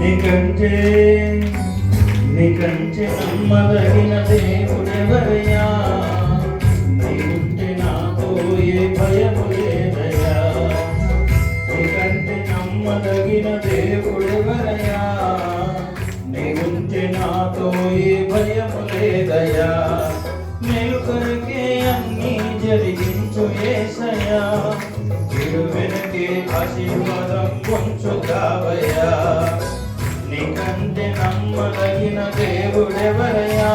నీకంటే నీకంటే నమ్మదగిన దేవుడెవరయ్యా? నీవుంటే నాతో ఏ భయము లేదయ్యా. నీకంటే నమ్మదగిన దేవుడెవరయ్యా? నీవుంటే నాతో ఏ భయము లేదయ్యా. మేలు కొరకే అన్నీ జరిగించు యేసయ్యా. కీడు వెనకే ఆశీర్వాదం పొంచుతావయ్యా. నీకంటే నమ్మదగిన దేవుడెవరయ్యా?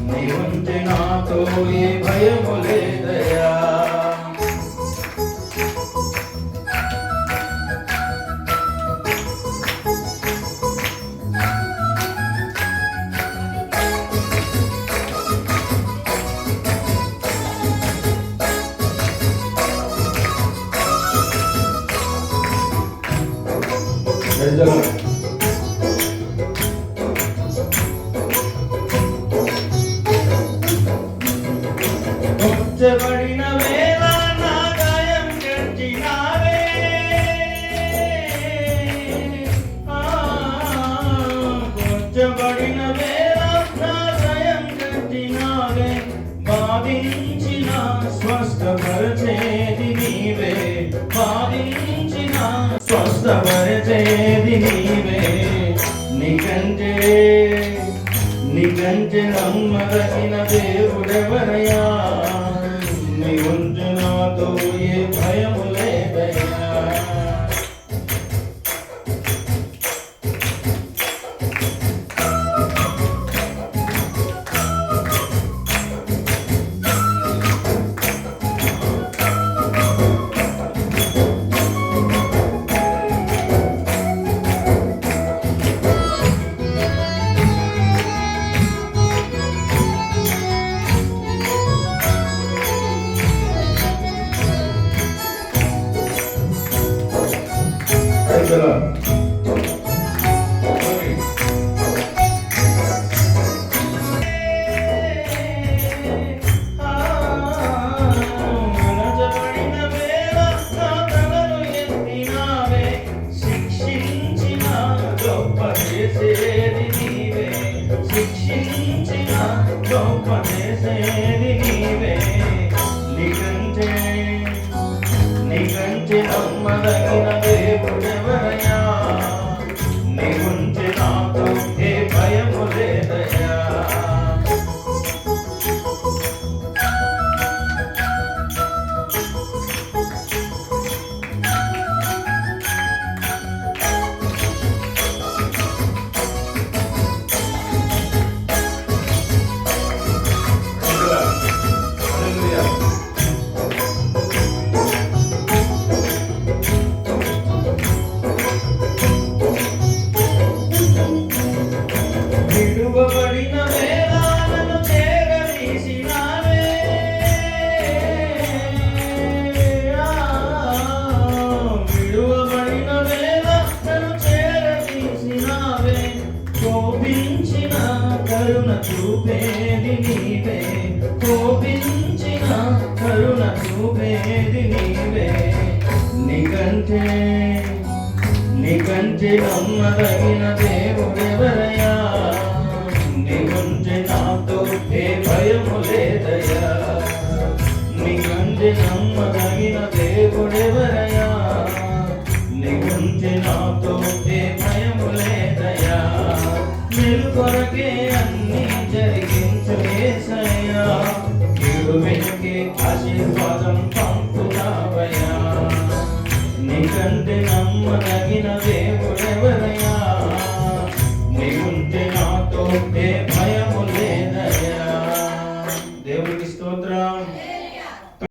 నీవుంటే నాతో ఏ భయము లేదయ్యా. ఉంచబడిన వేళ నా గాయం గట్టినావే. ఉంచబడిన వేళ నా గాయం గట్టినావే. బాధించిన స్వస్థపరిచేది నీవే. బాధించిన స్వస్థపరిచేది నీవే. నీకంటే నీకంటే నమ్మదగిన దేవుడెవరయ్యా? నీవుంటే నాతో ఏ భయము లేదయ్యా. నీకంటే నమ్మదగిన దేవుడెవరయ్యా? నీవుంటే నాతో ఏ భయము లేదయ్యా. విడువబడిన వేళ నన్ను చేరదీసినావే. విడువబడిన వేళ నన్ను చేరదీసినావే. కోపించిన కరుణ చూపేది నీవే. కోపించిన కరుణ చూపేది నీవే. నీకంటే నమ్మదగిన దేవుడెవరయ్యా? నీవుంటే నాతో ఏ భయము లేదయ్యా. నీకంటే నమ్మదగిన దేవుడెవరయ్యా? నీవుంటే నాతో ఏ భయము లేదయ్యా. మేలు కొరకే అన్నీ జరిగించు యేసయ్యా. కీడు వెనుకే ఆశీర్వాదం పంపుతావయ్యా. నీకంటే నమ్మదగిన